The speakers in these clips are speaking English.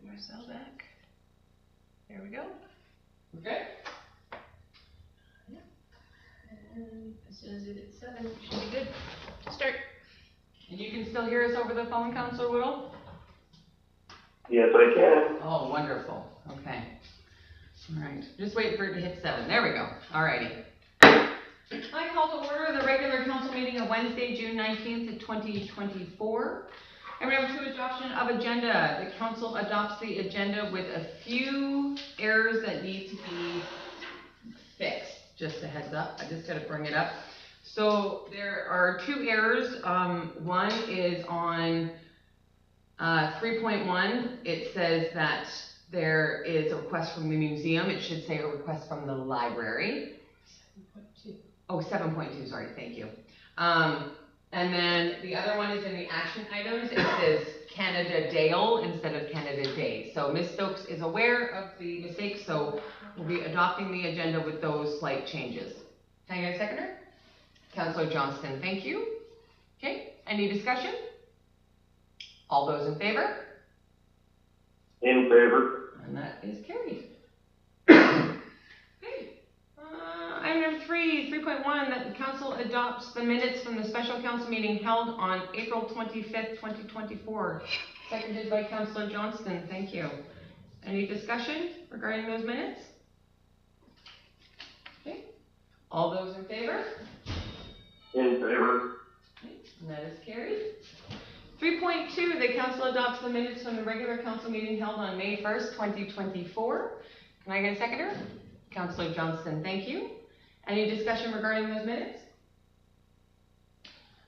Marcel back. There we go. Okay. Yeah. And as soon as it hits 7, we should be good to start. And you can still hear us over the phone, Councillor Whittle? Yes, I can. Oh, wonderful. Okay. All right. Just wait for it to hit 7. There we go. All righty. I call to order the regular council meeting of Wednesday, June 19th, 2024. And we have to adoption of agenda. The council adopts the agenda with a few errors that need to be fixed. Just a heads up. I just got to bring it up. So there are 2 errors. One is on 3.1. It says that there is a request from the museum. It should say a request from the library. 7.2. Oh, 7.2, sorry, thank you. And then the other one is in the action items. It says Canada Dale instead of Canada Day. So Ms. Stokes is aware of the mistake, so we'll be adopting the agenda with those slight changes. Can I get a seconder? Councillor Johnston, thank you. Okay, any discussion? All those in favor? In favor. And that is carried. Okay. Item number 3.1, that the council adopts the minutes from the special council meeting held on April 25th, 2024. Seconded by Councillor Johnston. Thank you. Any discussion regarding those minutes? Okay. All those in favor? In favor. Okay. And that is carried. 3.2, the council adopts the minutes from the regular council meeting held on May 1st, 2024. Can I get a seconder? Councillor Johnston, thank you. Any discussion regarding those minutes?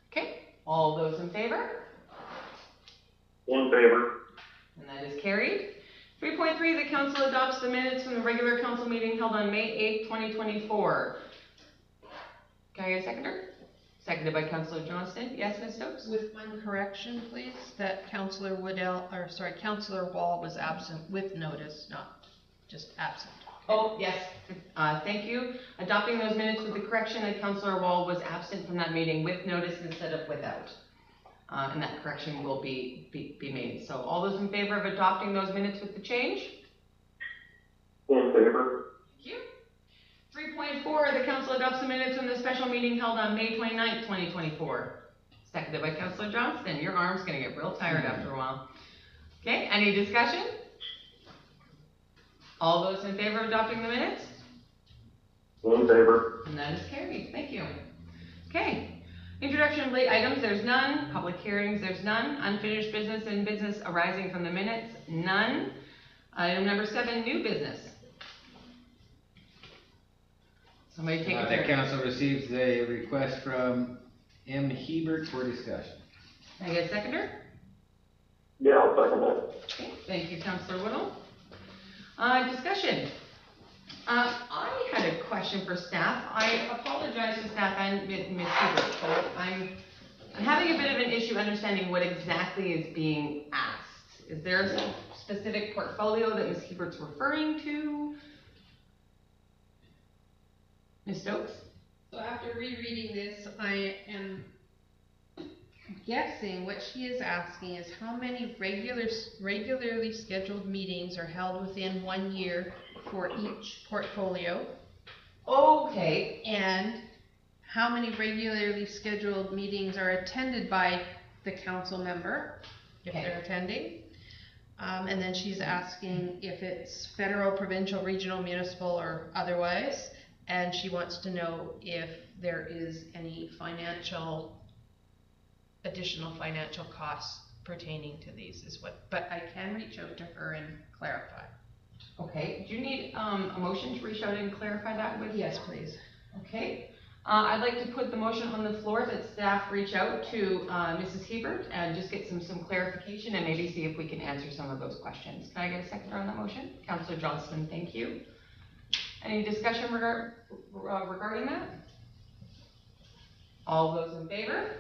Okay, all those in favor? In favor. And that is carried. 3.3, the council adopts the minutes from the regular council meeting held on May 8th, 2024. Can I get a seconder? Seconded by Councillor Johnston. Yes, Ms. Stokes? With one correction, please, that Councillor Councillor Wall was absent with notice, not just absent. Oh, yes, thank you. Adopting those minutes with the correction that Councillor Wall was absent from that meeting with notice instead of without. And that correction will be made. So all those in favor of adopting those minutes with the change? In favor. Thank you. 3.4, the council adopts the minutes from the special meeting held on May 29th, 2024. Seconded by Councillor Johnston. Your arm's gonna get real tired after a while. Okay, any discussion? All those in favor of adopting the minutes? In favor. And that is carried. Thank you. Okay. Introduction of late items, there's none. Public hearings, there's none. Unfinished business and business arising from the minutes, none. Item number 7, new business. Somebody take it. The council receives a request from M. Hebert for discussion. Can I get a seconder? Yeah, I'll second that. Okay. Thank you, Councillor Whittle. Discussion. I had a question for staff. I apologize to staff and Ms. Hebert, but I'm having a bit of an issue understanding what exactly is being asked. Is there a specific portfolio that Ms. Hebert's referring to? Ms. Stokes? So after rereading this, I am guessing what she is asking is how many regularly scheduled meetings are held within 1 year for each portfolio. Okay. And how many regularly scheduled meetings are attended by the council member, if they're attending. And then she's asking if it's federal, provincial, regional, municipal, or otherwise. And she wants to know if there is any additional financial costs pertaining to these but I can reach out to her and clarify. Okay, do you need a motion to reach out and clarify that with? Yes, please. Okay, I'd like to put the motion on the floor that staff reach out to Mrs. Hebert and just get some clarification and maybe see if we can answer some of those questions. Can I get a second on that motion? Councillor Johnston, thank you. Any discussion regarding that? All those in favor?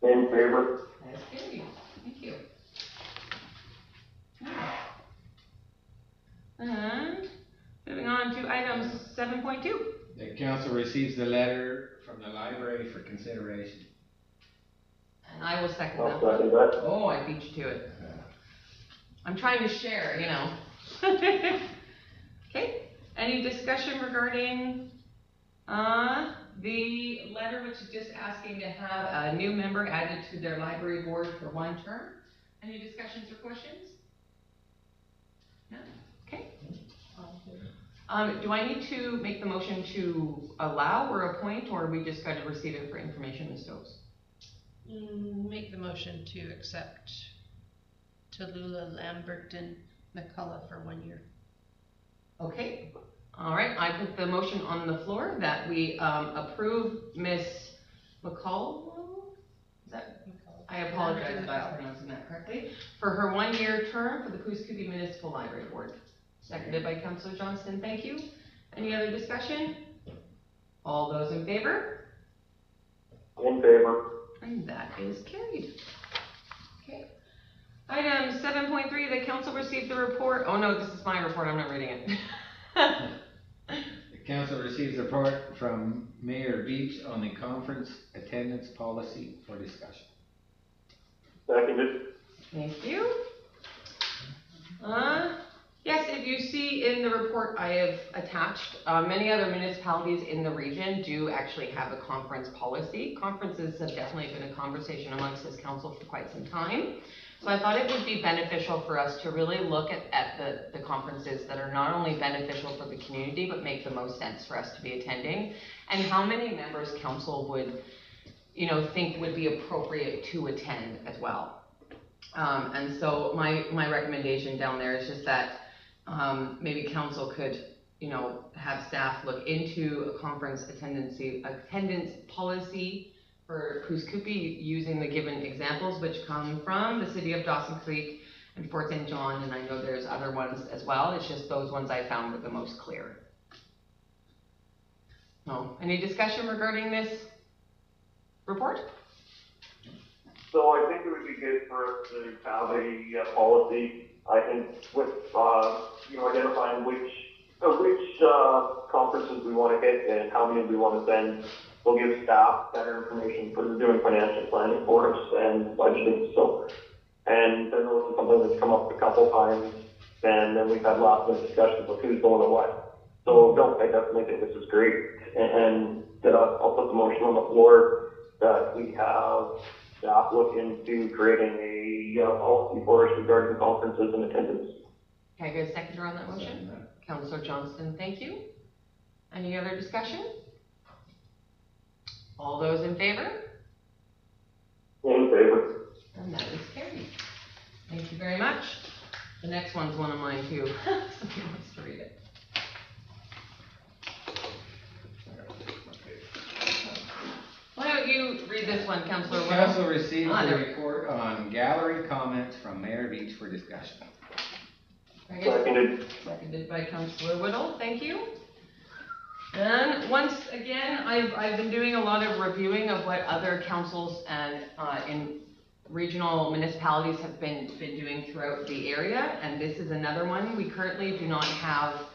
In favor. That is carried. Thank you. And moving on to item 7.2. The council receives the letter from the library for consideration. And I will second I'll that. second that. Oh, I beat you to it. I'm trying to share, you know. Okay, any discussion regarding, the letter which is just asking to have a new member added to their library board for 1 term? Any discussions or questions? No? Okay. Do I need to make the motion to allow or appoint, or are we just got to receive it for information, Ms. Stokes? Make the motion to accept Tallulah Lamberton McCullough for 1 year. Okay, all right, I put the motion on the floor that we approve Miss McCall, is that, I apologize if I'm pronouncing that correctly, for her 1 year term for the Coos Coupee Municipal Library Board. Seconded by Councillor Johnston, thank you. Any other discussion? All those in favor? In favor. And that is carried. Okay. Item 7.3, the council received the report. Oh no, this is my report, I'm not reading it. The council receives a report from Mayor Beach on the conference attendance policy for discussion. Seconded. Thank you. Yes, if you see in the report I have attached, many other municipalities in the region do actually have a conference policy. Conferences have definitely been a conversation amongst this council for quite some time. So I thought it would be beneficial for us to really look at the conferences that are not only beneficial for the community, but make the most sense for us to be attending, and how many members council would, you know, think would be appropriate to attend as well. And so my recommendation down there is just that maybe council could, you know, have staff look into a conference attendance policy for Coos Coupee using the given examples which come from the city of Dawson Creek and Fort St. John, and I know there's other ones as well. It's just those ones I found were the most clear. No, any discussion regarding this report? So I think it would be good for us to have a policy, I think, with, you know, identifying which conferences we want to hit and how many we want to send. We'll give staff better information for doing financial planning for us and budgeting. So, and then this is something that's come up a couple times, and then we've had lots of discussions of who's going to what. So no, I definitely think this is great. And I'll put the motion on the floor that we have staff look into creating a policy for us regarding conferences and attendance. Can I get a seconder on that motion? Councillor Johnston, thank you. Any other discussion? All those in favor? In favor. And that is carried. Thank you very much. The next one's one of mine too. Somebody wants to read it. Why don't you read this one, Councillor The Whittle? council receives Ah, a there. report on gallery comments from Mayor Beach for discussion. I guess- Seconded. Seconded by Councillor Whittle, thank you. And once again, I've been doing a lot of reviewing of what other councils and in regional municipalities have been doing throughout the area, and this is another one. We currently do not have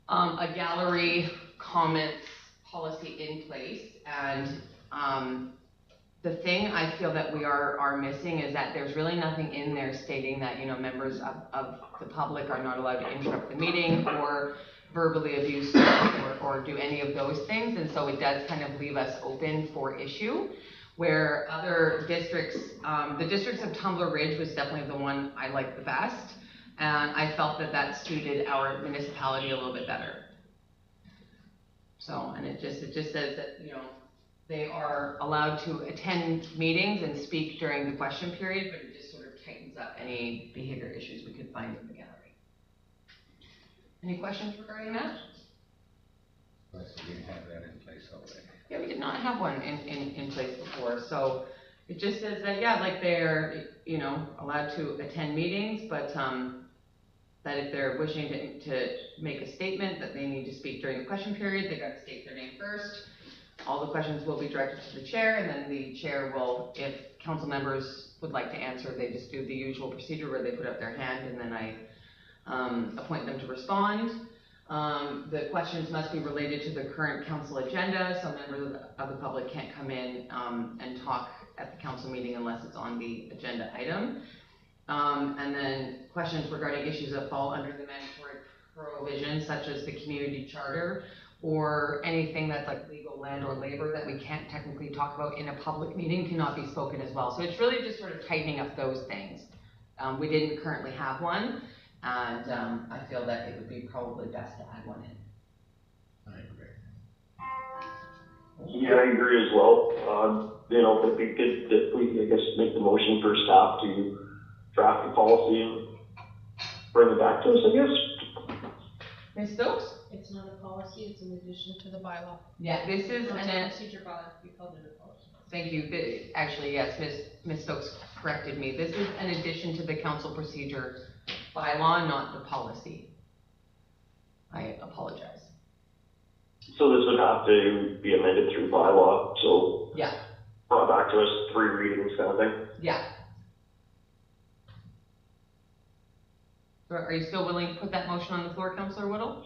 a gallery comments policy in place, and the thing I feel that we are missing is that there's really nothing in there stating that, you know, members of the public are not allowed to interrupt the meeting or verbally abuse staff or do any of those things, and so it does kind of leave us open for issue, where other districts, the districts of Tumbler Ridge was definitely the one I liked the best, and I felt that that suited our municipality a little bit better. So, and it just says that, you know, they are allowed to attend meetings and speak during the question period, but it just sort of tightens up any behavior issues we could find in the gallery. Any questions regarding that? Plus, we didn't have that in place already. Yeah, we did not have one in place before, so it just says that, yeah, like they're, you know, allowed to attend meetings, but, that if they're wishing to make a statement that they need to speak during the question period, they gotta state their name first. All the questions will be directed to the chair, and then the chair will, if council members would like to answer, they just do the usual procedure where they put up their hand, and then I appoint them to respond. The questions must be related to the current council agenda, so members of the public can't come in and talk at the council meeting unless it's on the agenda item. And then questions regarding issues that fall under the mandatory provisions, such as the community charter, or anything that's like legal land or labor that we can't technically talk about in a public meeting cannot be spoken as well. So it's really just sort of tightening up those things. We didn't currently have one, and I feel that it would be probably best to add one in. I agree. Yeah, I agree as well. You know, if we could, if we, I guess, make the motion for staff to draft the policy and bring it back to us, I guess. Ms. Stokes? It's not a policy, it's an addition to the bylaw. Yeah, this is It's an, a procedure bylaw, we called it a policy. thank you. Actually, yes, Ms. Stokes corrected me. This is an addition to the council procedure bylaw, not the policy. I apologize. So this would have to be amended through bylaw, so Yeah, brought back to us 3 readings kind of thing. yeah. So are you still willing to put that motion on the floor, Councillor Whittle?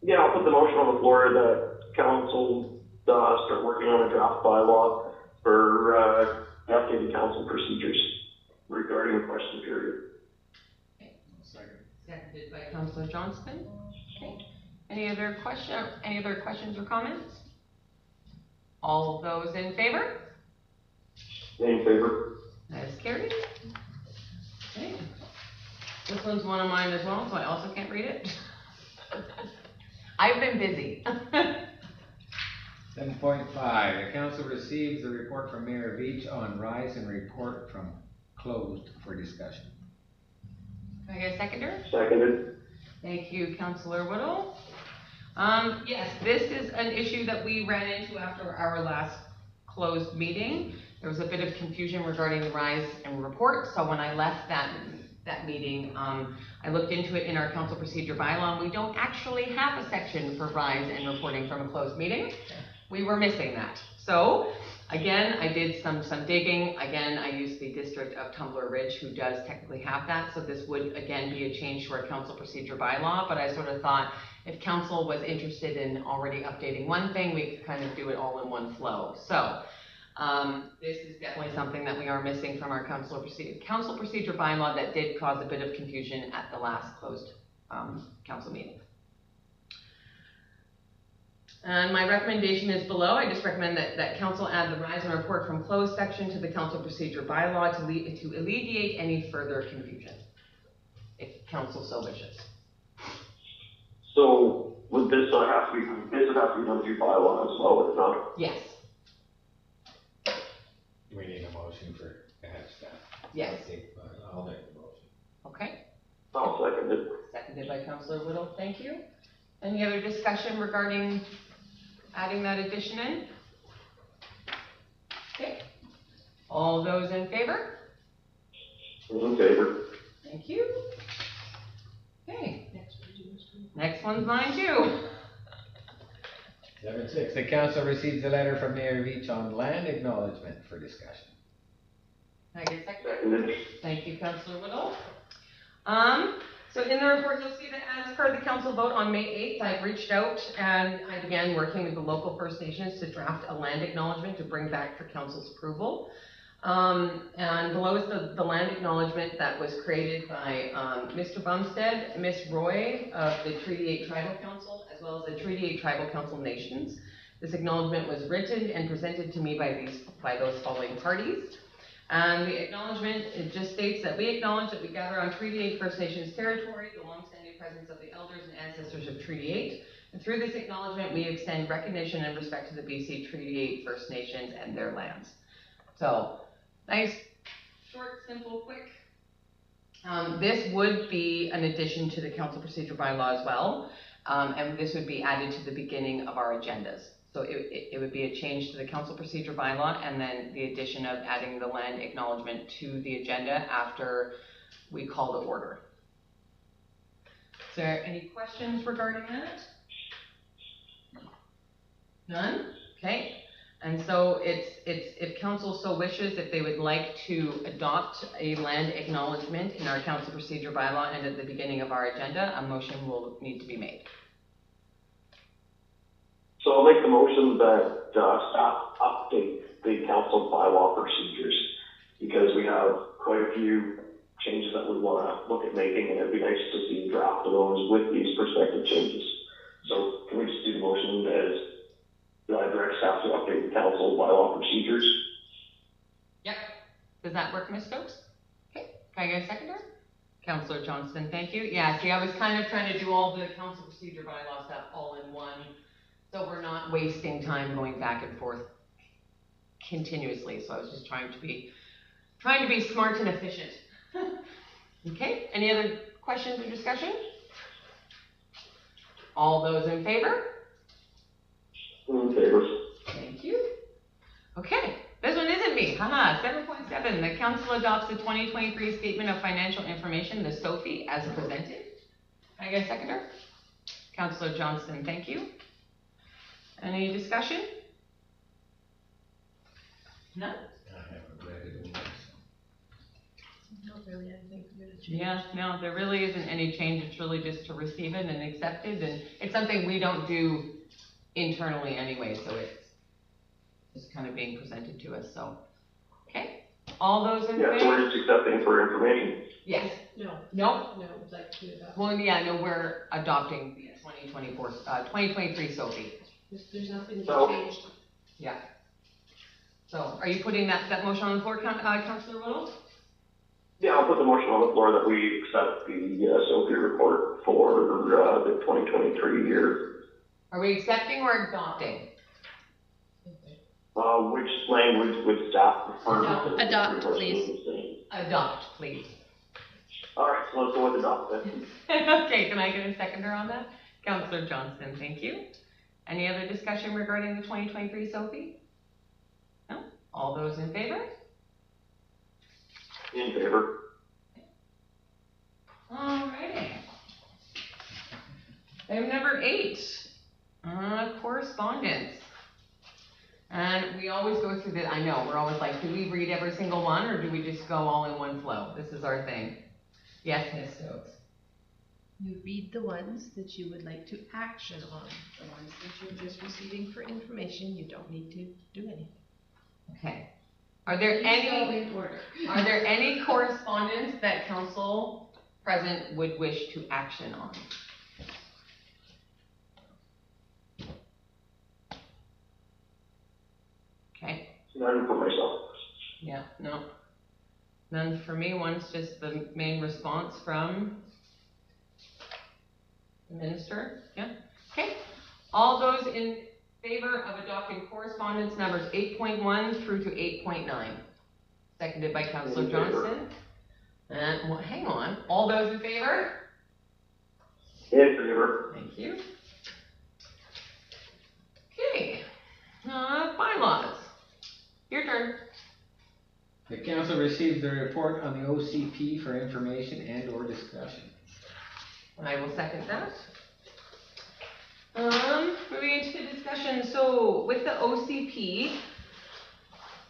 Yeah, I'll put the motion on the floor that council start working on a draft bylaw for updated council procedures regarding the question period. Seconded by Councillor Johnston. Okay. Any other questions or comments? All those in favor? Any in favor? That is carried. Okay. This one's one of mine as well, so I also can't read it. I've been busy. 7.5, the council receives the report from Mayor Beach on rise and report from closed for discussion. Can I get a seconder? Seconded. Thank you, Councillor Whittle. Yes, this is an issue that we ran into after our last closed meeting. There was a bit of confusion regarding the rise and report, so when I left that meeting, I looked into it in our council procedure bylaw, and we don't actually have a section for rise and reporting from a closed meeting. We were missing that. So, again, I did some digging. Again, I used the district of Tumbler Ridge, who does technically have that, so this would, again, be a change to our council procedure bylaw, but I sort of thought if council was interested in already updating one thing, we could kind of do it all in one flow. So, this is definitely something that we are missing from our council procedure bylaw that did cause a bit of confusion at the last closed council meeting. And my recommendation is below. I just recommend that council add the rise and report from closed section to the council procedure bylaw to alleviate any further confusion, if council so wishes. So would this have to be done through bylaw as well, would it not? Yes. We need a motion for to have staff. Yes. I'll make the motion. Okay. I'll second it. Seconded by Councillor Whittle. Thank you. Any other discussion regarding adding that addition in? Okay. All those in favor? In favor. Thank you. Okay. Next one's mine too. 7.6, the council receives a letter from Mayor Beach on land acknowledgement for discussion. Can I get a second? Seconded. Thank you, Councillor Whittle. So in the report, you'll see that as per the council vote on May 8th, I've reached out and I began working with the local First Nations to draft a land acknowledgement to bring back for council's approval. And below is the land acknowledgement that was created by Mr. Bumstead, Miss Roy of the Treaty 8 Tribal Council, as well as the Treaty 8 Tribal Council nations. This acknowledgement was written and presented to me by those following parties. And the acknowledgement, it just states that we acknowledge that we gather on Treaty 8 First Nations territory, the long-standing presence of the elders and ancestors of Treaty 8. And through this acknowledgement, we extend recognition and respect to the BC Treaty 8 First Nations and their lands. So, nice, short, simple, quick. This would be an addition to the council procedure bylaw as well. And this would be added to the beginning of our agendas. So it would be a change to the council procedure bylaw and then the addition of adding the land acknowledgement to the agenda after we call the order. Is there any questions regarding that? None? Okay. And so it's if council so wishes, if they would like to adopt a land acknowledgement in our council procedure bylaw and at the beginning of our agenda, a motion will need to be made. So I'll make the motion that staff update the council bylaw procedures because we have quite a few changes that we wanna look at making, and it'd be nice to see a draft of those with these prospective changes. So can we just do the motion as direct staff to update the council bylaw procedures? Yep. Does that work, Ms. Stokes? Okay, can I get a seconder? Councillor Johnston, thank you. Yeah, see, I was kind of trying to do all the council procedure bylaw stuff all in one, so we're not wasting time going back and forth continuously, so I was just trying to be smart and efficient. Okay, any other questions or discussion? All those in favor? In favor. Thank you. Okay, this one isn't me, haha, 7.7, the council adopts the 2023 Statement of Financial Information, the SOFI, as presented. Can I get a seconder? Councillor Johnston, thank you. Any discussion? None? I haven't read it over, Not really, I think we're gonna change. Yeah, no, there really isn't any change, it's really just to receive it and accept it, and it's something we don't do internally anyway, so it's just kind of being presented to us, so. Okay, all those in Yeah, so we're favor? just accepting for information. Yes, No, no, no, it's like to adopt. well, yeah, no, we're adopting the 2023 SOFI, There's nothing No. changed. yeah. So, are you putting that motion on the floor, Councillor Whittle? Yeah, I'll put the motion on the floor that we accept the SOP report for the 2023 year. Are we accepting or adopting? Which language would staff prefer? Adopt, please. Adopt, please. All right, so let's go with adopt then. Okay, can I get a seconder on that? Councillor Johnston, thank you. Any other discussion regarding the 2023 SOFI? No? All those in favor? In favor. Alrighty. Item number 8, correspondence. And we always go through I know, we're always like, do we read every single one or do we just go all in one flow? This is our thing. Yes, Ms. Stokes. You read the ones that you would like to action on. The ones that you're just receiving for information, you don't need to do anything. Okay. Are there any correspondence that council present would wish to action on? Okay, None for myself. yeah, no. None for me, one's just the main response from the minister, yeah? Okay, all those in favor of adopting correspondence numbers 8.1 through to 8.9? Seconded by Councillor In favor. Johnston. And, well, hang on, all those in favor? In favor. Thank you. Okay, bylaws. Your turn. The council receives the report on the OCP for information and or discussion. I will second that. Moving into the discussion, so with the OCP,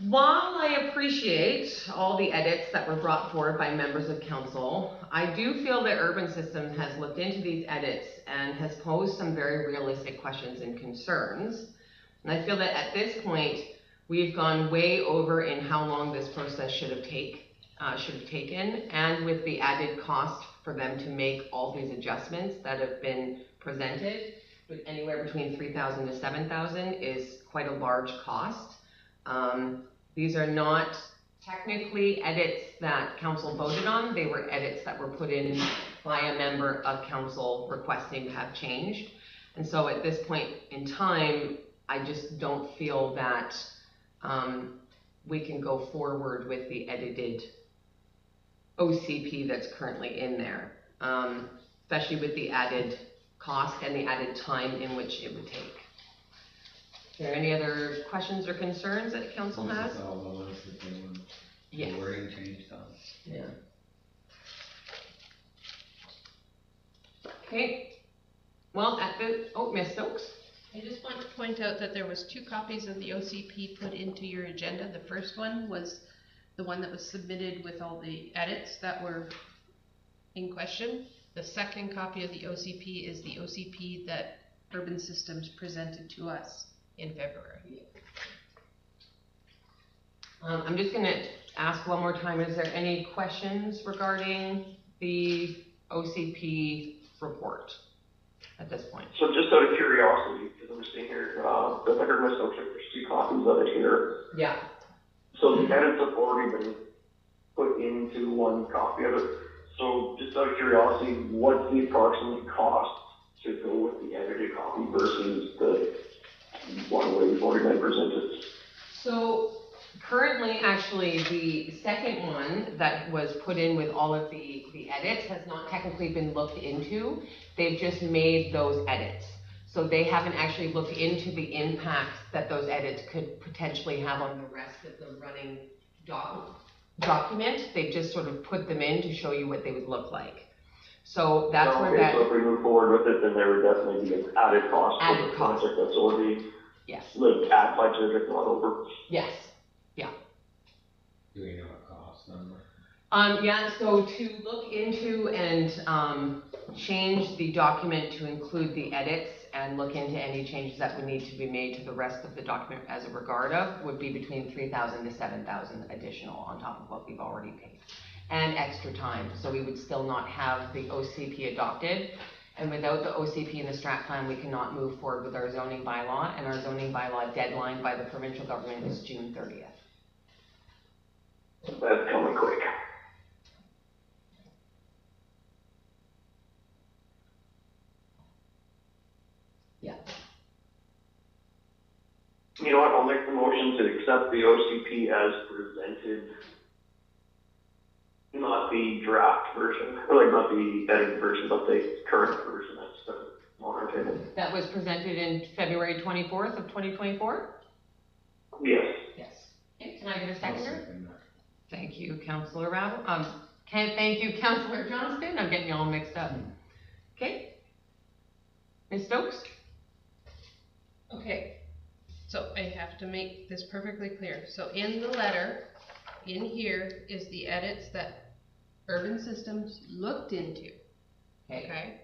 while I appreciate all the edits that were brought forward by members of council, I do feel that Urban Systems has looked into these edits and has posed some very realistic questions and concerns. And I feel that at this point, we've gone way over in how long this process should have taken, and with the added cost for them to make all these adjustments that have been presented, with anywhere between $3,000 to $7,000 is quite a large cost. These are not technically edits that council voted on, they were edits that were put in by a member of council requesting to have changed. And so at this point in time, I just don't feel that we can go forward with the edited OCP that's currently in there, especially with the added cost and the added time in which it would take. Are there any other questions or concerns that council has? This is all the ones that they want Yes. the wording changed on. Yeah. Okay. Well, Ms. Stokes? I just want to point out that there was 2 copies of the OCP put into your agenda. The first one was the one that was submitted with all the edits that were in question. The second copy of the OCP is the OCP that Urban Systems presented to us in February. I'm just gonna ask one more time, is there any questions regarding the OCP report at this point? So just out of curiosity, because I'm seeing here, because I heard myself check, there's 2 copies of it here. Yeah. So the edits have already been put into 1 copy of it. So just out of curiosity, what's the approximate cost to go with the edited copy versus the one where you've already been presented? So currently, actually, the second one that was put in with all of the edits has not technically been looked into. They've just made those edits. So they haven't actually looked into the impacts that those edits could potentially have on the rest of the running document. They've just sort of put them in to show you what they would look like. So that's So, where okay, that. so if we move forward with it, then there would definitely be an added cost. Added cost. For the project that's already, Yes. like, at budget, if not over. Yes. Do we know a cost number? Yeah, so to look into and, change the document to include the edits and look into any changes that would need to be made to the rest of the document as a regard of would be between 3,000 to 7,000 additional on top of what we've already paid. And extra time, so we would still not have the OCP adopted. And without the OCP and the strat plan, we cannot move forward with our zoning bylaw, and our zoning bylaw deadline by the provincial government is June 30th. That's coming quick. Yeah. You know what, I'll make the motion to accept the OCP as presented. Not the draft version, or like not the edited version, but the current version that's on our table. That was presented in February 24th of 2024? Yes. Yes. Okay, can I get a I'll seconder? second that. Thank you, Councillor Rabble. Thank you, Councillor Johnston. I'm getting you all mixed up. Okay. Ms. Stokes? Okay, so I have to make this perfectly clear. So in the letter, in here is the edits that Urban Systems looked into, okay?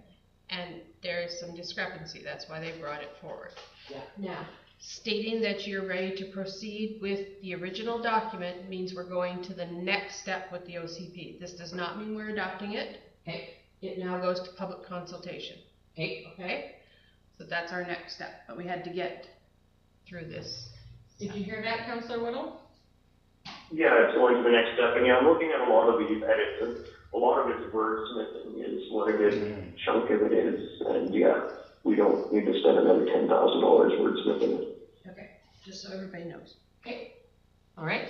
And there is some discrepancy, that's why they brought it forward. Yeah. Now, stating that you're ready to proceed with the original document means we're going to the next step with the OCP. This does not mean we're adopting it. Okay. It now goes to public consultation, Okay. okay? So that's our next step, but we had to get through this. Did you hear that, Councillor Whittle? Yeah, it's going to the next step, and yeah, I'm looking at a lot of these edits, and a lot of it's wordsmithing is what a good chunk of it is, and yeah, we don't need to spend another $10,000 wordsmithing it. Okay, just so everybody knows. Okay. All right.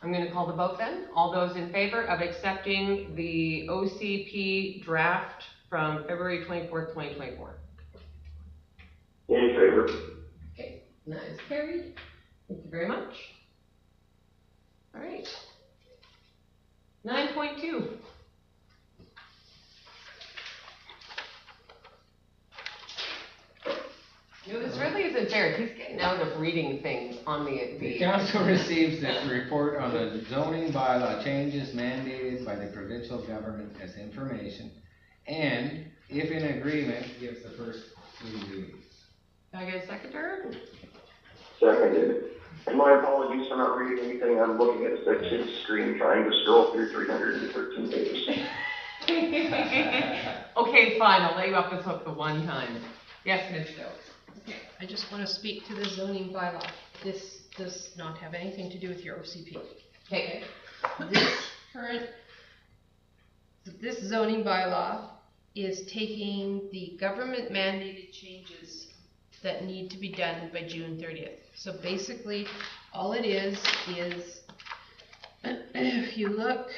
I'm going to call the vote then. All those in favor of accepting the OCP draft from February 24th, 2024? In favor. Okay, that is carried. Thank you very much. All right. 9.2. No, this really isn't fair. He's getting out of reading things on The the council receives this report on the zoning bylaw changes mandated by the provincial government as information, and if in agreement, gives the first 3 readings. Can I get a seconder? Seconded. And my apologies for not reading anything, I'm looking at a section screen trying to scroll through 313 pages. Okay, fine. I'll let you off this hook the one time. Yes, Ms. Stokes. Okay, I just want to speak to the zoning bylaw. This does not have anything to do with your OCP. Okay. This zoning bylaw is taking the government mandated changes that need to be done by June 30th. So basically, all it is, if you look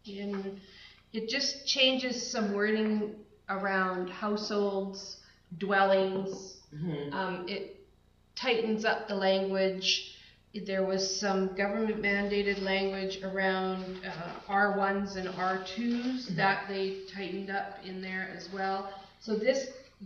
in, it just changes some wording around households, dwellings. Mm-hmm. It tightens up the language. There was some government mandated language around R1s and R2s that they tightened up in there as well. So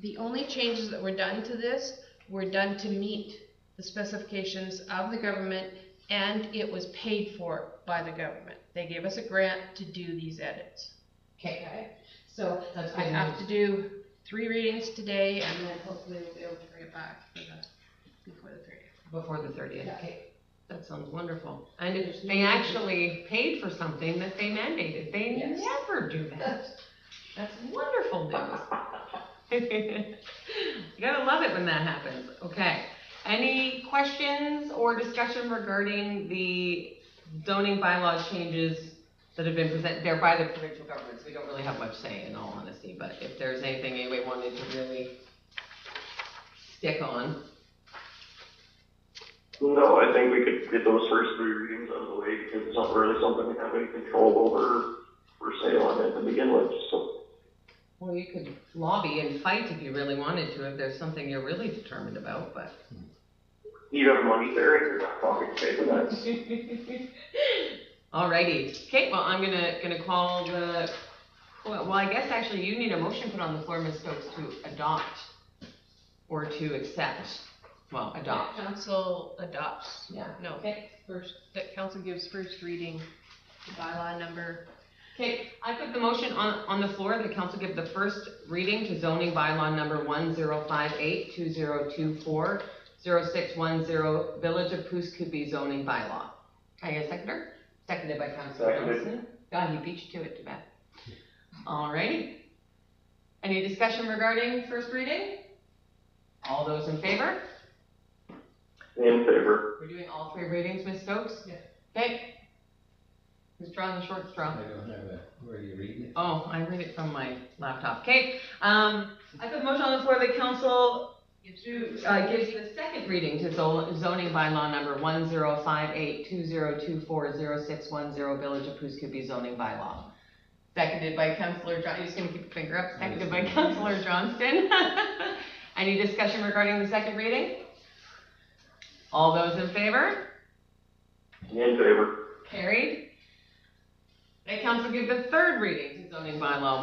the only changes that were done to this were done to meet the specifications of the government, and it was paid for by the government. They gave us a grant to do these edits. Okay. So That's I good have news. to do 3 readings today, and then hopefully we'll be able to bring it back before the 30th. Before the 30th. Yeah. Okay. That sounds wonderful. And if they actually paid for something that they mandated, they Yes. never do that. That's wonderful news. You gotta love it when that happens. Okay. Any questions or discussion regarding the zoning bylaw changes that have been presented there by the provincial governments? We don't really have much say, in all honesty, but if there's anything anybody wanted to really stick on. No, I think we could get those first 3 readings out of the way, because it's not really something we have any control over, per se, on it to begin with, so. Well, you could lobby and fight if you really wanted to, if there's something you're really determined about, but. You have money there, and you're not talking to pay for that. Alrighty, okay, well, I'm gonna call the, well, I guess actually you need a motion put on the floor, Ms. Stokes, to adopt or to accept, well, adopt. Council adopts, Yeah. no, Okay. first, that council gives first reading, bylaw number. Okay, I put the motion on the floor that council give the first reading to zoning bylaw number 1058-2024-0610, Village of Pouce Coupe zoning bylaw. Can I get a seconder? Seconded by Councilor Seconded. Johnson. God, he beat you to it, too bad. Alrighty. Any discussion regarding first reading? All those in favor? In favor. We're doing all 3 readings, Ms. Stokes? Yeah. Okay. Who's drawing the short straw? I don't have a, where are you reading it? Oh, I read it from my laptop. Okay, I put a motion on the floor that council gives the second reading to zoning bylaw number 1058-2024-0610, Village of Pouce Coupe zoning bylaw. Seconded by Councilor John, you're just gonna keep your finger up, seconded by Councilor Johnston. Any discussion regarding the second reading? All those in favor? In favor. Carried. That council give the third reading to zoning bylaw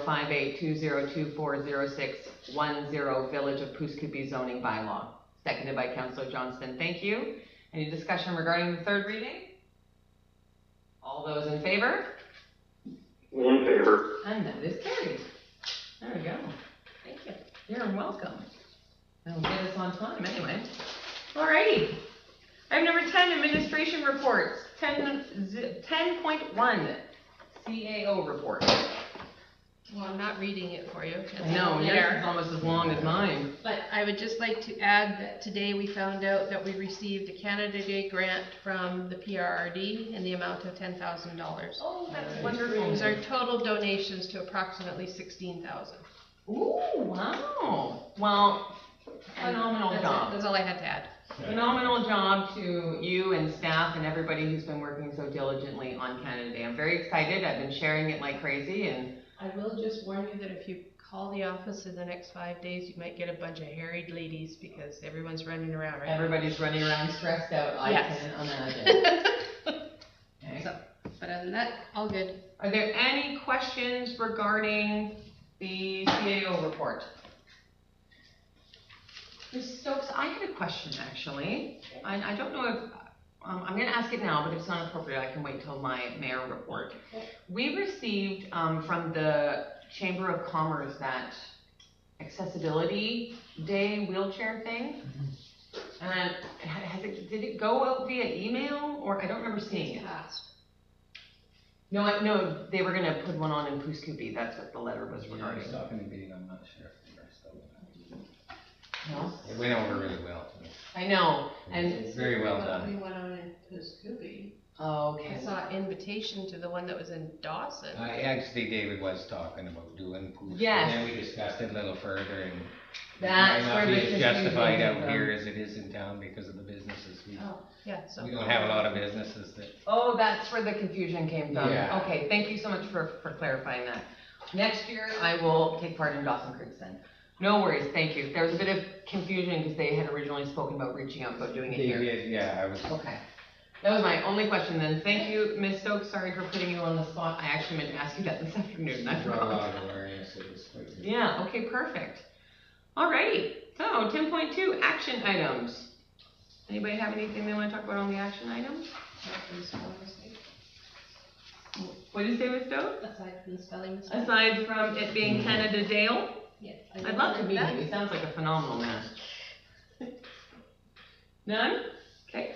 1058-2024-0610, Village of Pouce Coupe zoning bylaw. Seconded by Councilor Johnston. Thank you. Any discussion regarding the third reading? All those in favor? In favor. And that is carried. There we go. Thank you. You're welcome. That'll get us on time anyway. Alrighty. Item number 10, administration reports. 10.1, CAO report. Well, I'm not reading it for you. It's I know, yours there. is almost as long as mine. But I would just like to add that today we found out that we received a Canada Day grant from the PRRD in the amount of $10,000. Oh, that's It wonderful. was our total donations to approximately 16,000. Ooh, wow. Well, phenomenal That's it. job. That's all I had to add. Phenomenal job to you and staff and everybody who's been working so diligently on Canada Day. I'm very excited. I've been sharing it like crazy, and I will just warn you that if you call the office in the next 5 days, you might get a bunch of harried ladies because everyone's running around right everybody's running around stressed out, I Yes. can imagine. Okay. So, but other than that, all good. Are there any questions regarding the CAO report? Ms. Stokes, I had a question actually. I don't know if, I'm gonna ask it now, but if it's not appropriate, I can wait till my mayor report. We received, from the Chamber of Commerce that accessibility day wheelchair thing. And did it go out via email, or I don't remember seeing it? Passed. No, they were gonna put one on in Pouce Coupe, that's what the letter was I regarding. was talking to Dean, I'm not sure if the rest of it. No? It went over really well. I know, and, It's very well We done. went on in Scooby. oh, I okay. saw invitation to the one that was in Dawson. Actually, David was talking about doing Pouce. Yes. And then we discussed it a little further, and it That's might where not the be as confusion justified came out from. here as it is in town because of the businesses. Yeah, so. We don't have a lot of businesses that, Oh, that's where the confusion came from. Yeah. Okay, thank you so much for clarifying that. Next year, I will take part in Dawson Creek then. No worries, thank you. There was a bit of confusion because they had originally spoken about reaching out about doing it here. David, yeah, I was, Okay. That was my only question then. Thank you, Ms. Stokes. Sorry for putting you on the spot. I actually meant to ask you that this afternoon. I brought a lot forgot. of awareness, it was quite good. Yeah, okay, perfect. Alrighty, so 10.2, action items. Anybody have anything they want to talk about on the action items? What did you say, Ms. Stokes? Aside from the spelling mistake. Aside from it being Canada Dale? Yes. I'd love to meet him. He sounds like a phenomenal man. None? Okay.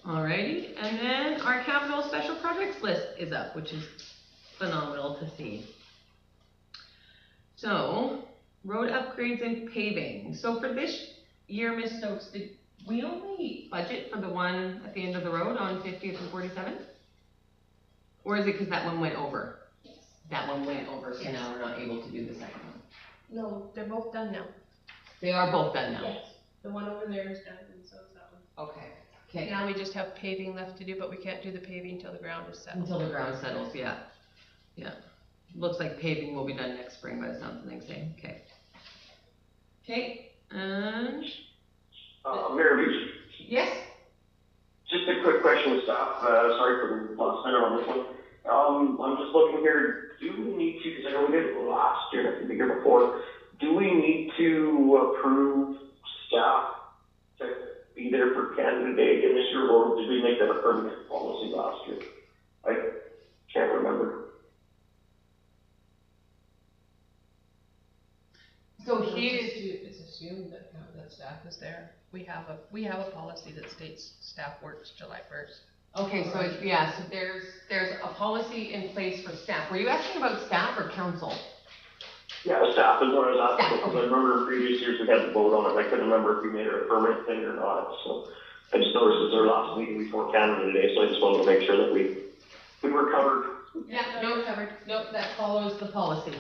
Alrighty, and then our capital special projects list is up, which is phenomenal to see. So, road upgrades and paving. So for this year, Ms. Stokes, did we only budget for the one at the end of the road on 50th and 47th? Or is it because that one went over? Yes. That one went over, so Yes. now we're not able to do the second one. No, they're both done now. They are both done now? Yes. The one over there is done, and so is that one. Okay. Okay. Now we just have paving left to do, but we can't do the paving until the ground is settled. Until the ground settles, yeah. Yeah. Looks like paving will be done next spring by the sounds of things, saying, okay. Okay, and, Mayor Beach, yes? just a quick question with staff, sorry for the last minute on this one. I'm just looking here, do we need to, because I know we did it last year, I think the year before, do we need to approve staff to be there for Canada Day in this year, or did we make that a permanent policy last year? I can't remember. So he is, It's assumed that, that staff is there. We have a policy that states staff works July 1st. okay, so it's, yeah, so there's a policy in place for staff. Were you asking about staff or council? Yeah, staff is what I was asking, Staff, because okay. I remember in previous years we had to vote on it, I couldn't remember if we made it a permanent thing or not, so. I just noticed it's our last meeting before Canada Day, so I just wanted to make sure that we were covered. Yeah, no, covered. Nope, that follows the policy.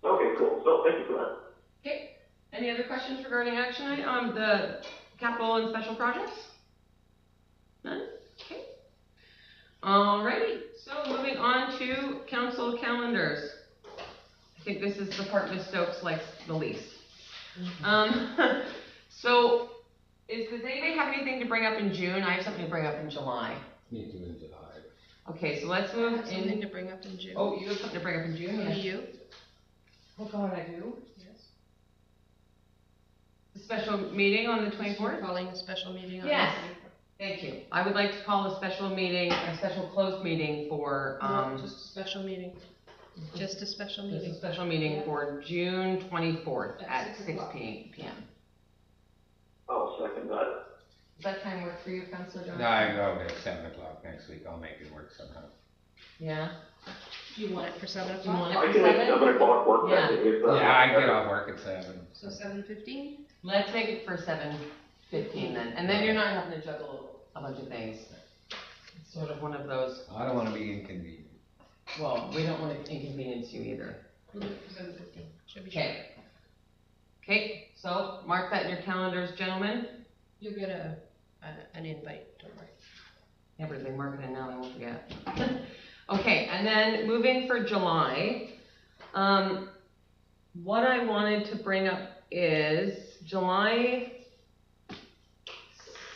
Okay, cool, so thank you for that. Okay, any other questions regarding action item, the capital and special projects? None? Okay. Alrighty, so moving on to council calendars. I think this is the part Ms. Stokes likes the least. So, does anybody have anything to bring up in June? I have something to bring up in July. Need to in July. Okay, so let's I move have something in. to bring up in June. Oh, you have something to bring up in June? Do Yes. you? Oh God, I do. Yes. The special meeting on the 24th? Calling a special meeting on Yes. the 24th. Thank you. I would like to call a special meeting, a special closed meeting for, No, just a special meeting. Just a special just a meeting. special meeting for June 24th At at 6 6 o'clock. p.m. I'll second that. Does that time work for you, Councilor John? No, I go at 7 o'clock next week, I'll make it work somehow. Yeah? Do you want it for 7 Do you want o'clock? it I for can make 7? 7 o'clock work that day. if that's- Yeah, I get off work at 7. So 7:15? Let's make it for 7:15 then, and then you're not having to juggle a bunch of things. It's sort of one of those, I don't wanna be inconvenient. well, we don't want to inconvenience you either. We'll do it for 7:15. Should be sure. Okay. Okay, so mark that in your calendars, gentlemen. You'll get an invite, don't worry. Everything, mark it in now, I won't forget. Okay, and then moving for July, what I wanted to bring up is July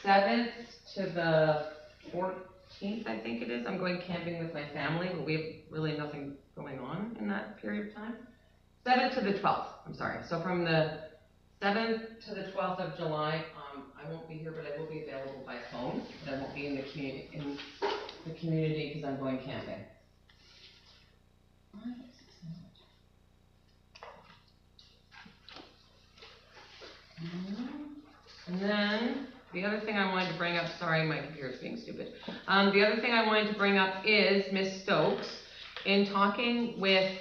7th to the 14th, I think it is. I'm going camping with my family, but we have really nothing going on in that period of time. 7th to the 12th, I'm sorry. So from the 7th to the 12th of July, I won't be here, but I will be available by phone. But I won't be in the community because I'm going camping. And then, the other thing I wanted to bring up, sorry, my computer's being stupid. The other thing I wanted to bring up is Ms. Stokes, in talking with,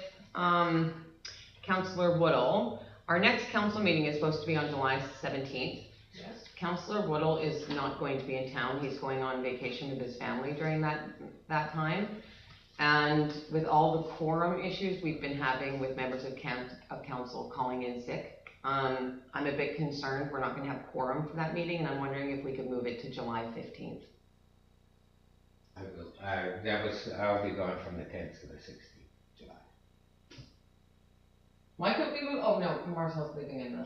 Councillor Woodall, our next council meeting is supposed to be on July 17th. Yes. Councillor Woodall is not going to be in town, he's going on vacation with his family during that time. And with all the quorum issues we've been having with members of council calling in sick, I'm a bit concerned we're not gonna have quorum for that meeting, and I'm wondering if we could move it to July 15th. I'll be gone from the 10th to the 16th July. Why couldn't we move, oh no, Marcel's leaving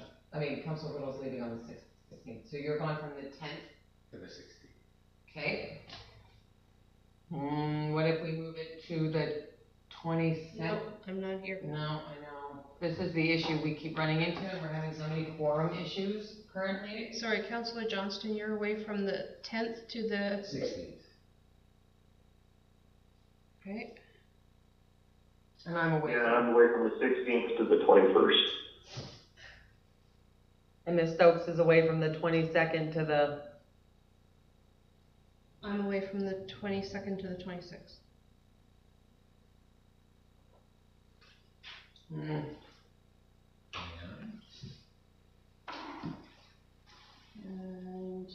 Councillor Woodall's leaving on the 16th, so you're gone from the 10th, To the 16th. okay? What if we move it to the 22nd? No, I'm not here. No, I know. This is the issue we keep running into. We're having so many quorum issues currently. Sorry, Councillor Johnston, you're away from the 10th to the, 16th. right? And I'm away. Yeah, I'm away from the 16th to the 21st. And Ms. Stokes is away from the 22nd to the I'm away from the 22nd to the 26th. Mm. And,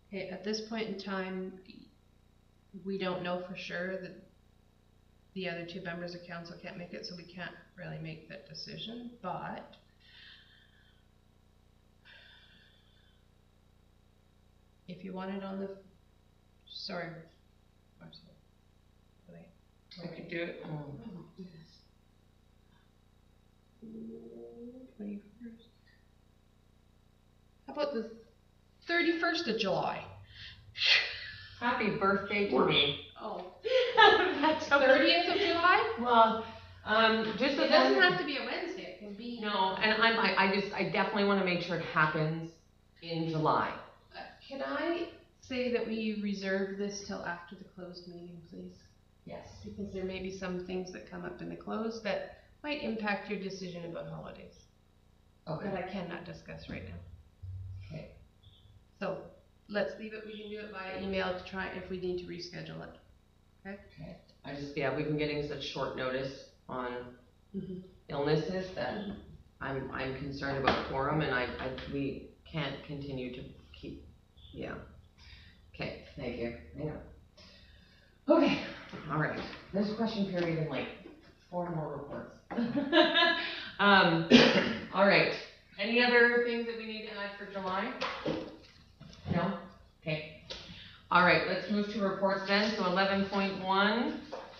okay, at this point in time, we don't know for sure that the other two members of council can't make it, so we can't really make that decision, but if you want it on the, sorry. I could do it. 21st. How about the 31st of July? Happy birthday to me. Oh. That's 30th of July? Well, just It doesn't have to be a Wednesday, it can be. No, and I definitely want to make sure it happens in July. Can I say that we reserve this till after the closed meeting, please? Yes. Because there may be some things that come up in the closed that might impact your decision about holidays. Okay. That I cannot discuss right now. Okay. So, let's leave it, we can do it via email to try if we need to reschedule it. Okay? Okay. I just, yeah, we've been getting such short notice on illnesses that I'm concerned about quorum, and we can't continue to keep, yeah. Okay, thank you. Hang on. Okay, all right. There's a question period and like 4 more reports. All right. Any other things that we need to add for July? No? Okay. All right, let's move to reports then. So 11.1,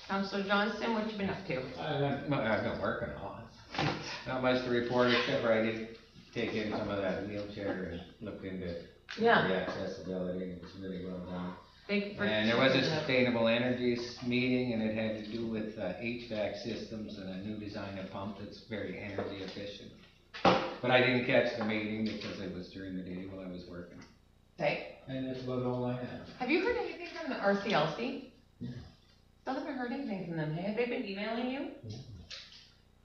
Councillor Johnston, what you been up to? I've been working a lot. Not much to report except for I did take in some of that wheelchair and looked into the accessibility, and it was really well done. Thank you for And there was a sharing that. sustainable energies meeting, and it had to do with HVAC systems and a new design of pump that's very energy efficient. But I didn't catch the meeting because it was during the day while I was working. Okay. And that's about all I have. Have you heard anything from the RCLC? Yeah. Still haven't heard anything from them. Hey, have they been emailing you? Yeah.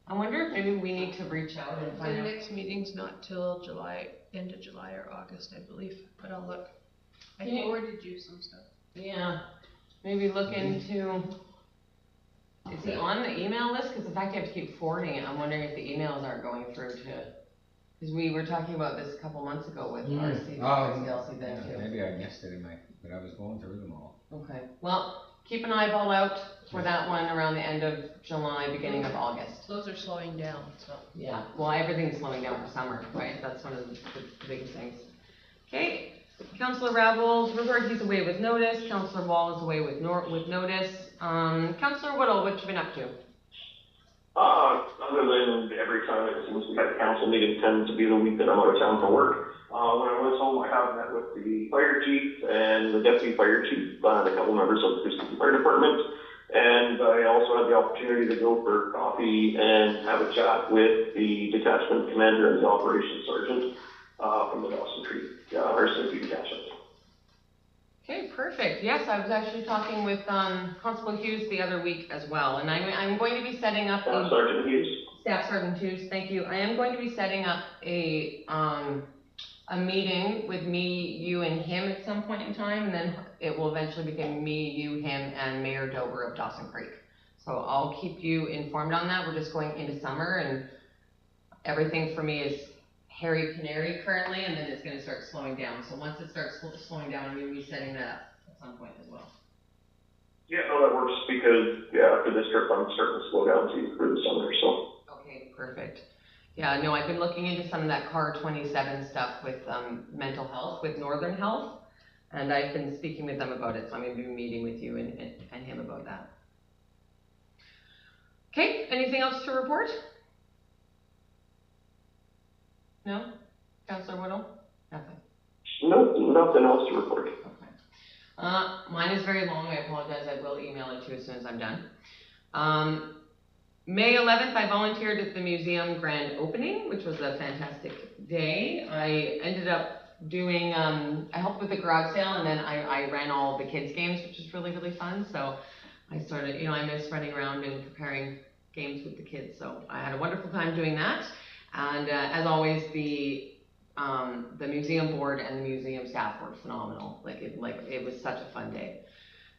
I wonder if maybe we need to reach out and The find out. next meeting's not till July, end of July or August, I believe, but I'll look. I Yeah. forwarded you some stuff. Yeah, maybe look into, is he on the email list? Because in fact, you have to keep forwarding it. I'm wondering if the emails aren't going through to, because we were talking about this a couple months ago with RCLC then too. Maybe I missed it but I was going through them all. Okay, well, keep an eyeball out for that one around the end of July, beginning of August. Those are slowing down, so. Yeah, well, everything's slowing down for summer, right? That's one of the biggest things. Okay, Councillor Ravels, report he's away with notice. Councillor Wall is away with notice. Councillor Whittle, what you been up to? Other than every time it seems we have council meeting tends to be the week that I'm out of town for work. When I was home, I have met with the fire chief and the deputy fire chief and a couple members of the Christie Fire Department. And I also had the opportunity to go for coffee and have a chat with the detachment commander and the operations sergeant from the Dawson Creek RCMP detachment. Okay, perfect. Yes, I was actually talking with Constable Hughes the other week as well, and I'm going to be setting up Sergeant Hughes. Staff Sergeant Hughes, thank you. I am going to be setting up a meeting with me, you, and him at some point in time, and then it will eventually become me, you, him, and Mayor Dober of Dawson Creek. So I'll keep you informed on that. We're just going into summer, and everything for me is hairy canary currently, and then it's going to start slowing down. So once it starts slowing down, I'm going to be setting that up at some point as well. Yeah, no, that works because, after this trip, I'm starting to slow down too for the summer, so. Okay, perfect. Yeah, no, I've been looking into some of that CAR 27 stuff with mental health, with Northern Health, and I've been speaking with them about it, so I'm going to be meeting with you and him about that. Okay, anything else to report? No? Councillor Whittle? Nothing. Nothing else to report. Okay. Mine is very long. I apologize. I will email it to you as soon as I'm done. May 11th, I volunteered at the museum grand opening, which was a fantastic day. I ended up doing, I helped with the garage sale, and then I ran all the kids' games, which was really, really fun. So I started, I miss running around and preparing games with the kids. So I had a wonderful time doing that. And as always, the the museum board and the museum staff were phenomenal. It was such a fun day.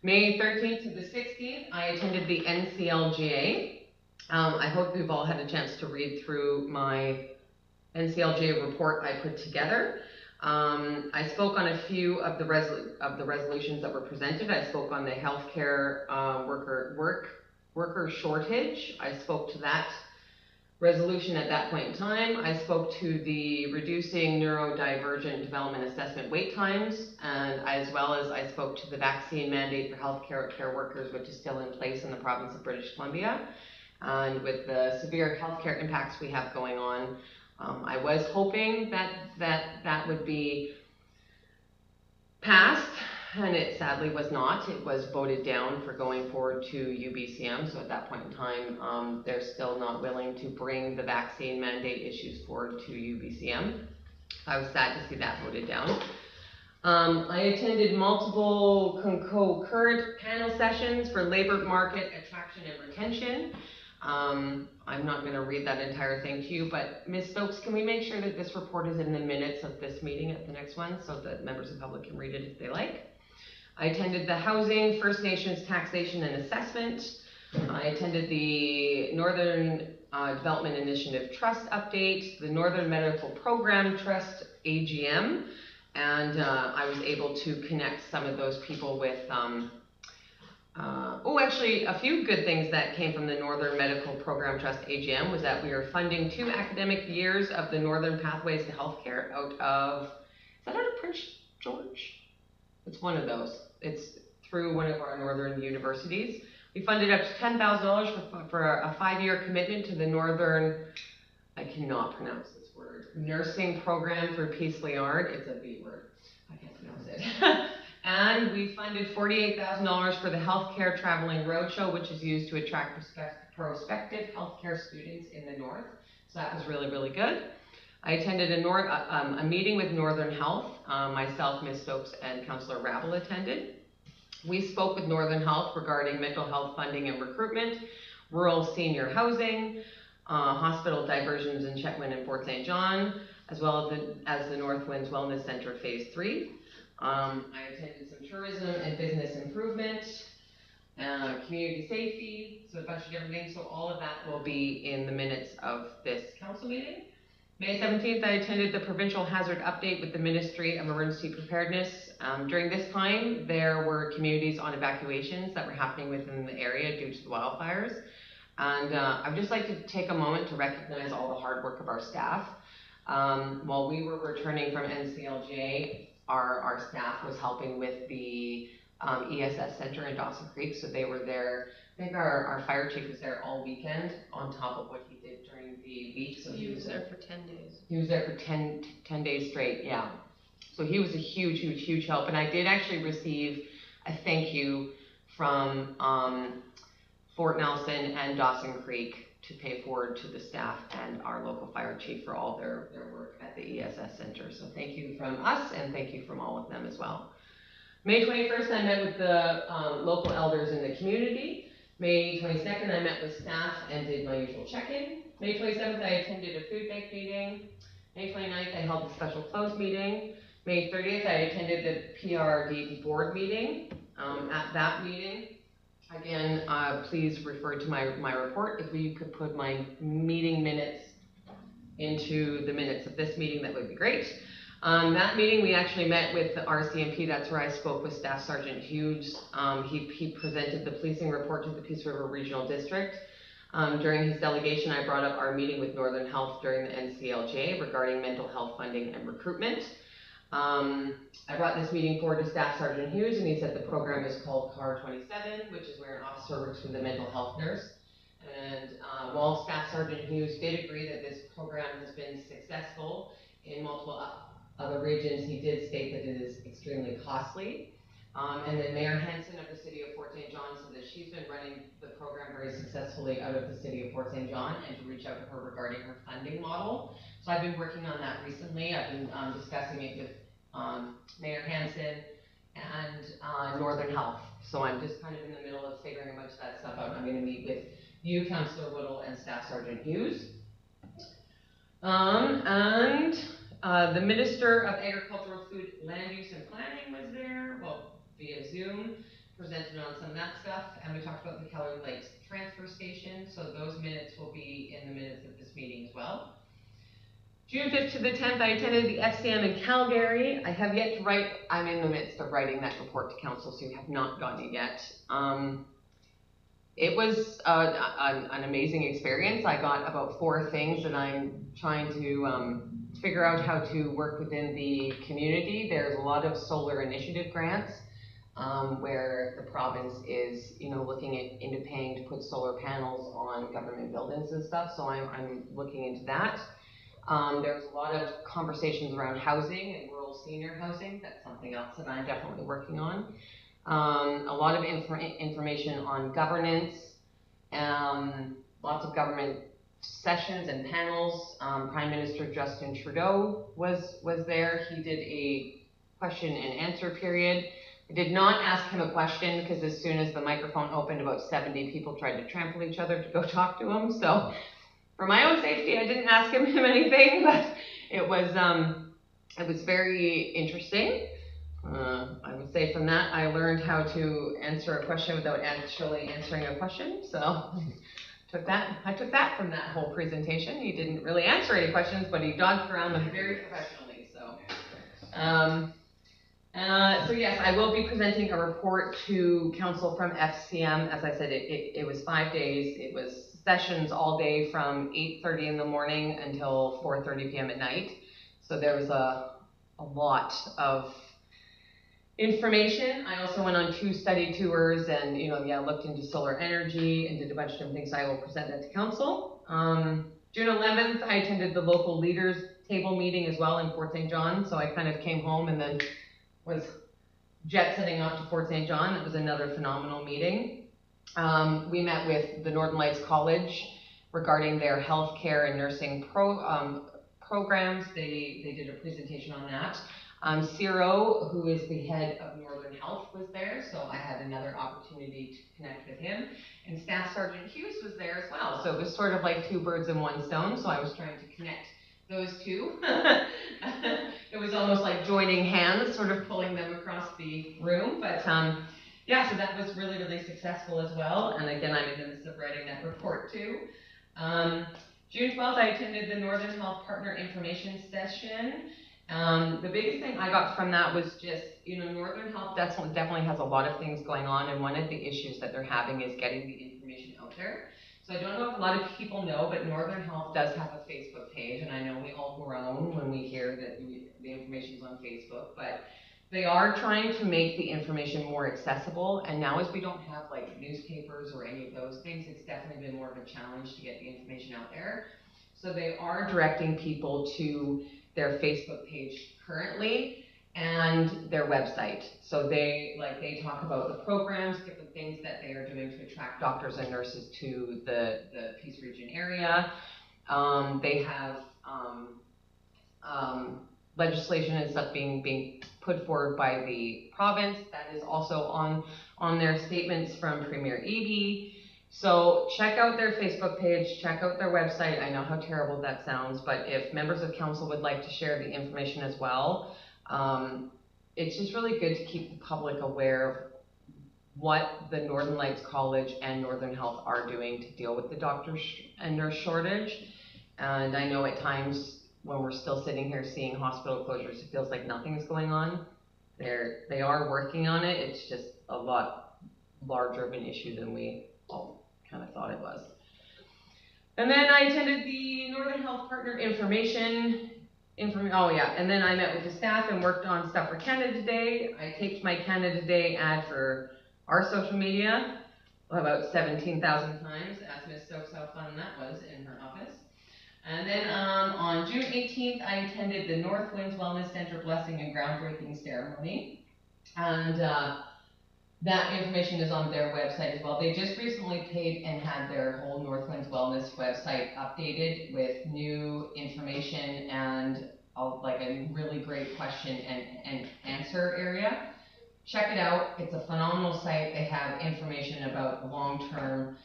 May 13th to the 16th, I attended the NCLGA. I hope you've all had a chance to read through my NCLGA report I put together. I spoke on a few of the resolutions that were presented. I spoke on the healthcare worker shortage. I spoke to that resolution at that point in time. I spoke to the reducing neurodivergent development assessment wait times, and as well as I spoke to the vaccine mandate for healthcare workers, which is still in place in the province of British Columbia. And with the severe healthcare impacts we have going on, I was hoping that would be passed, and it sadly was not. It was voted down for going forward to UBCM, so at that point in time, they're still not willing to bring the vaccine mandate issues forward to UBCM. I was sad to see that voted down. I attended multiple concurrent panel sessions for labor market attraction and retention. I'm not going to read that entire thing to you, but Ms. Stokes, can we make sure that this report is in the minutes of this meeting at the next one so that members of the public can read it if they like? I attended the Housing, First Nations Taxation and Assessment. I attended the Northern Development Initiative Trust update, the Northern Medical Program Trust AGM, and I was able to connect some of those people with actually, a few good things that came from the Northern Medical Program Trust AGM was that we are funding 2 academic years of the Northern Pathways to Healthcare out of Prince George? It's one of those. It's through one of our northern universities. We funded up to $10,000 for a 5-year commitment to the Northern, I cannot pronounce this word, nursing program through Peace Liard. It's a B word. I can't pronounce it. And we funded $48,000 for the Healthcare Traveling Roadshow, which is used to attract prospective healthcare students in the North. So that was really, really good. I attended a meeting with Northern Health. Myself, Ms. Stokes, and Councillor Rabel attended. We spoke with Northern Health regarding mental health funding and recruitment, rural senior housing, hospital diversions in Chetwynd and Fort St. John, as well as the North Winds Wellness Center Phase 3. I attended some tourism and business improvement, community safety, so a bunch of different things. So all of that will be in the minutes of this council meeting. May 17th, I attended the provincial hazard update with the Ministry of Emergency Preparedness. During this time, there were communities on evacuations that were happening within the area due to the wildfires. And I would just like to take a moment to recognize all the hard work of our staff. While we were returning from NCLGA, our staff was helping with the ESS Center in Dawson Creek, so they were there. I think our fire chief was there all weekend on top of what he did during the week. So He was there for 10 days. He was there for 10 days straight, yeah. So he was a huge, huge, huge help. And I did actually receive a thank you from Fort Nelson and Dawson Creek to pay forward to the staff and our local fire chief for all their work at the ESS Center. So thank you from us, and thank you from all of them as well. May 21st, I met with the local elders in the community. May 22nd, I met with staff and did my usual check-in. May 27th, I attended a food bank meeting. May 29th, I held a special closed meeting. May 30th, I attended the PRD board meeting. At that meeting, again, please refer to my report. If you could put my meeting minutes into the minutes of this meeting, that would be great. That meeting, we actually met with the RCMP. That's where I spoke with Staff Sergeant Hughes. He presented the policing report to the Peace River Regional District. During his delegation, I brought up our meeting with Northern Health during the NCLGA regarding mental health funding and recruitment. I brought this meeting forward to Staff Sergeant Hughes, and he said the program is called CAR 27, which is where an officer works with a mental health nurse. And while Staff Sergeant Hughes did agree that this program has been successful in multiple other regions, he did state that it is extremely costly. And then Mayor Hanson of the City of Fort St. John said that she's been running the program very successfully out of the City of Fort St. John, and to reach out to her regarding her funding model. So I've been working on that recently. I've been discussing it with Mayor Hanson and Northern Health. So I'm just kind of in the middle of figuring a bunch of that stuff out. I'm going to meet with you, Councillor Whittle, and Staff Sergeant Hughes. And The Minister of Agricultural, Food, Land Use and Planning was there, well, via Zoom, presented on some of that stuff, and we talked about the Keller Lakes transfer station, so those minutes will be in the minutes of this meeting as well. June 5th to the 10th, I attended the FCM in Calgary. I have yet to write, I'm in the midst of writing that report to council, so you have not gotten it yet. It was an amazing experience. I got about 4 things that I'm trying to figure out how to work within the community. There's a lot of solar initiative grants where the province is, looking into paying to put solar panels on government buildings and stuff. So I'm looking into that. There's a lot of conversations around housing and rural senior housing. That's something else that I'm definitely working on. A lot of information on governance, lots of government sessions and panels. Prime Minister Justin Trudeau was there. He did a question and answer period. I did not ask him a question because as soon as the microphone opened, about 70 people tried to trample each other to go talk to him. So for my own safety, I didn't ask him anything, but it was very interesting. I would say from that, I learned how to answer a question without actually answering a question. So I took that from that whole presentation. He didn't really answer any questions, but he dodged around them very professionally. So yes, I will be presenting a report to council from FCM. As I said, it was 5 days. It was sessions all day from 8:30 in the morning until 4:30 p.m. at night. So there was a lot of information. I also went on 2 study tours and, looked into solar energy and did a bunch of different things. I will present that to council. June 11th, I attended the local leaders table meeting as well in Fort St. John. So I kind of came home and then was jet setting off to Fort St. John. It was another phenomenal meeting. We met with the Northern Lights College regarding their healthcare and nursing programs. They did a presentation on that. Ciro, who is the head of Northern Health, was there, so I had another opportunity to connect with him. And Staff Sergeant Hughes was there as well, so it was sort of like 2 birds in 1 stone, so I was trying to connect those 2. It was almost like joining hands, sort of pulling them across the room, but yeah, so that was really, really successful as well, and again, I'm in the midst of writing that report too. June 12th, I attended the Northern Health Partner Information Session. The biggest thing I got from that was just, Northern Health definitely has a lot of things going on, and one of the issues that they're having is getting the information out there. So I don't know if a lot of people know, but Northern Health does have a Facebook page, and I know we all groan when we hear that the information's on Facebook, but they are trying to make the information more accessible, and now as we don't have like newspapers or any of those things, it's definitely been more of a challenge to get the information out there. So they are directing people to their Facebook page currently and their website. So they talk about the programs, different things that they are doing to attract doctors and nurses to the Peace Region area. They have legislation and stuff being put forward by the province that is also on their statements from Premier Eby. So check out their Facebook page, check out their website. I know how terrible that sounds, but if members of council would like to share the information as well, it's just really good to keep the public aware of what the Northern Lights College and Northern Health are doing to deal with the doctor and nurse shortage. And I know at times when we're still sitting here seeing hospital closures, it feels like nothing is going on. They are working on it. It's just a lot larger of an issue than we all kind of thought it was. And then I attended the Northern Health Partner information, and then I met with the staff and worked on stuff for Canada Day. I taped my Canada Day ad for our social media about 17,000 times. Ask Ms. Stokes how fun that was in her office. And then on June 18th, I attended the North Winds Wellness Center blessing and groundbreaking ceremony. And that information is on their website as well. They just recently paid and had their whole North Winds Wellness website updated with new information and like a really great question and answer area. Check it out. It's a phenomenal site. They have information about long-term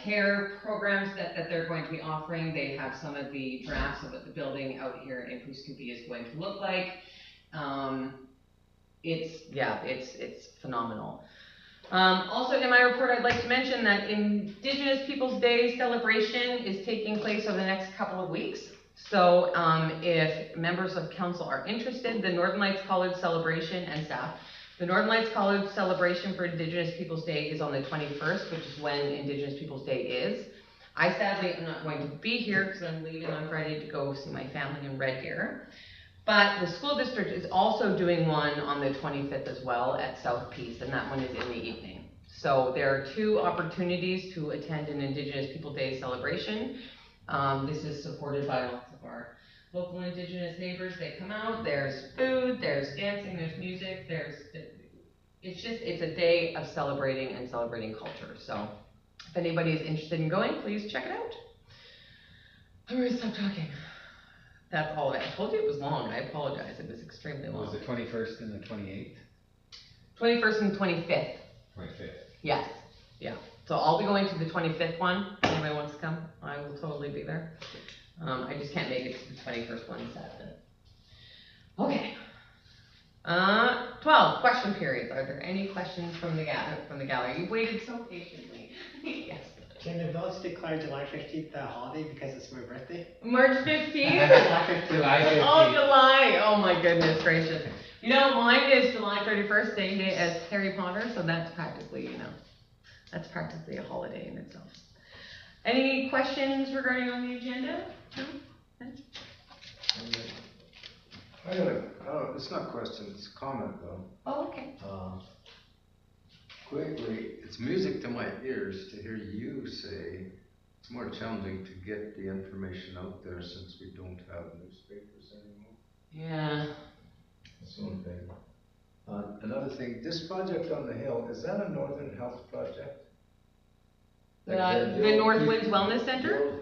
care programs that they're going to be offering. They have some of the drafts of what the building out here in Puskinpi is going to look like. It's phenomenal. Also in my report, I'd like to mention that Indigenous Peoples Day celebration is taking place over the next couple of weeks. So if members of council are interested, the Northern Lights College celebration and staff, the Northern Lights College celebration for Indigenous Peoples Day is on the 21st, which is when Indigenous Peoples Day is. I sadly am not going to be here because I'm leaving on Friday to go see my family in Red Deer. But the school district is also doing one on the 25th as well at South Peace, and that one is in the evening. So there are 2 opportunities to attend an Indigenous People Day celebration. This is supported by lots of our local Indigenous neighbors. They come out, there's food, there's dancing, there's music, it's a day of celebrating culture. So if anybody is interested in going, please check it out. I'm gonna stop talking. That's all of it. I told you it was long. I apologize. It was extremely long. Was it 21st and the 28th? 21st and 25th. 25th. Yes. Yeah. So I'll be going to the 25th one. If anybody wants to come, I will totally be there. I just can't make it to the 21st one Saturday. Okay. 12, question periods. Are there any questions from the gallery? You've waited so patiently. Yes. Can the village declare July 15th a holiday because it's my birthday? March 15th? July 15th. Oh, July. Oh my goodness gracious. You know, mine is July 31st, same day as Harry Potter, so that's practically, that's practically a holiday in itself. Any questions regarding on the agenda? No? I got it's not a question, it's a comment though. Oh, okay. Quickly, it's music to my ears to hear you say it's more challenging to get the information out there since we don't have newspapers anymore. Yeah. That's one thing. Another thing, this project on the hill, is that a Northern Health project? The North Winds Wellness Center?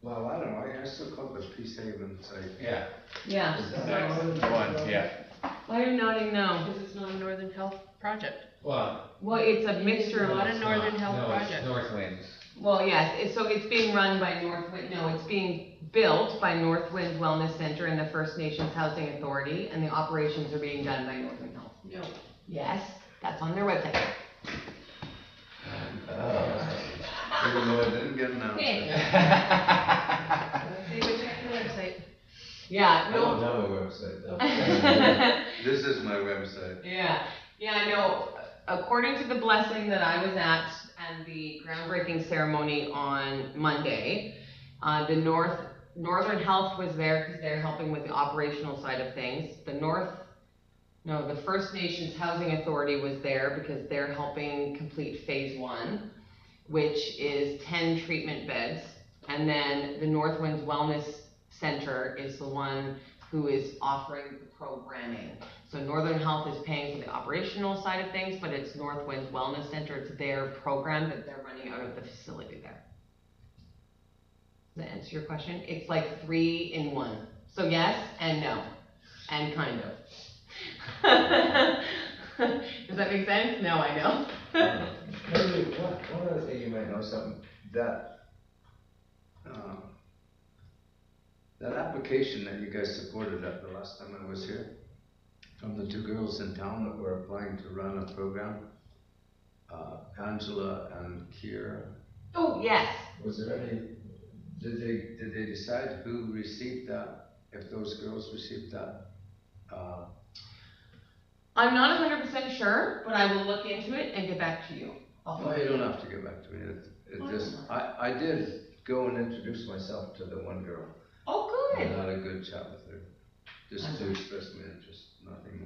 Well, I don't know, I still call it the Peace Haven site. Yeah. Yeah. Is that That's Northern the Health one, project? yeah. Why are you nodding no? Because it's not a Northern Health project. Well, Well, it's a mixture of. Not a Northern Health no, project. it's North Winds. Well, yes, so it's being run by it's being built by North Winds Wellness Center and the First Nations Housing Authority, and the operations are being done by Northern Health. No. Yes, that's on their website. Even though I didn't get an answer. Okay. They would check the website. Yeah, I no. don't have a website though. This is my website. Yeah, I know. According to the blessing that I was at and the groundbreaking ceremony on Monday, the Northern Health was there because they're helping with the operational side of things. The First Nations Housing Authority was there because they're helping complete phase 1, which is 10 treatment beds. And then the North Winds Wellness Center is the one who is offering the programming. So Northern Health is paying for the operational side of things, but it's North Winds Wellness Center. It's their program that they're running out of the facility there. Does that answer your question? It's like 3 in 1. So yes and no, and kind of. Does that make sense? No, I know. Maybe one other thing you might know something, that application that you guys supported at the last time I was here, from the 2 girls in town that were applying to run a program, Angela and Kira. Oh, yes. Was there any, did they decide who received that, if those girls received that? I'm not 100% sure, but I will look into it and get back to you. No, you don't have to get back to me, I did go and introduce myself to the one girl. Oh, I good. had a good chat with her, just to express my interest, nothing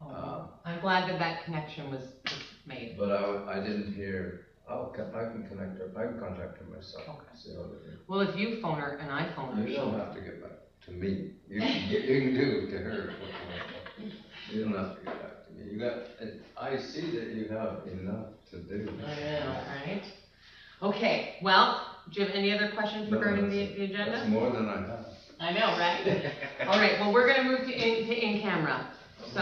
more. I'm glad that connection was made. But I didn't hear, I can connect her, I can contact her myself. Okay. See how they do. Well, if you phone her and I phone her, You don't have to get back to me, you can do to her what you want. You don't have to get back to me, I see that you have enough to do. I know, right? Okay, well, do you have any other questions No, regarding the that's agenda? more than I have. I know, right? All right, well, we're gonna move to in camera. So,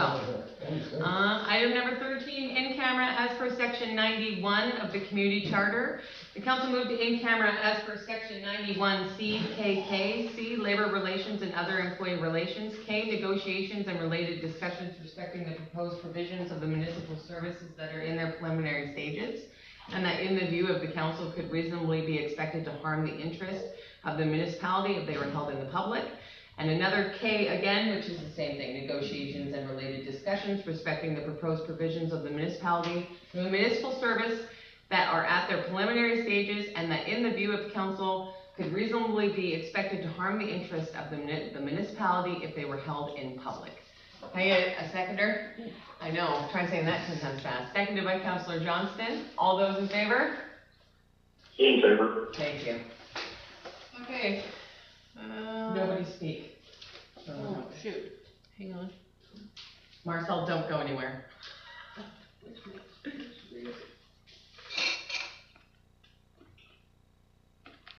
item number 13, in camera as per section 91 of the community charter. The council moved to in camera as per section 91C, KK, C, labor relations and other employee relations, K, negotiations and related discussions respecting the proposed provisions of the municipal services that are in their preliminary stages, and that in the view of the council could reasonably be expected to harm the interest of the municipality if they were held in the public. And another K again, which is the same thing, negotiations and related discussions respecting the proposed provisions of the municipality, the municipal service that are at their preliminary stages, and that in the view of council could reasonably be expected to harm the interest of the municipality if they were held in public. Can I get a seconder? I know, try saying that 10 times fast. Seconded by Councillor Johnston. All those in favor? In favor. Thank you. Okay. Nobody speak. Oh, shoot, hang on. Marcel, don't go anywhere. Where's my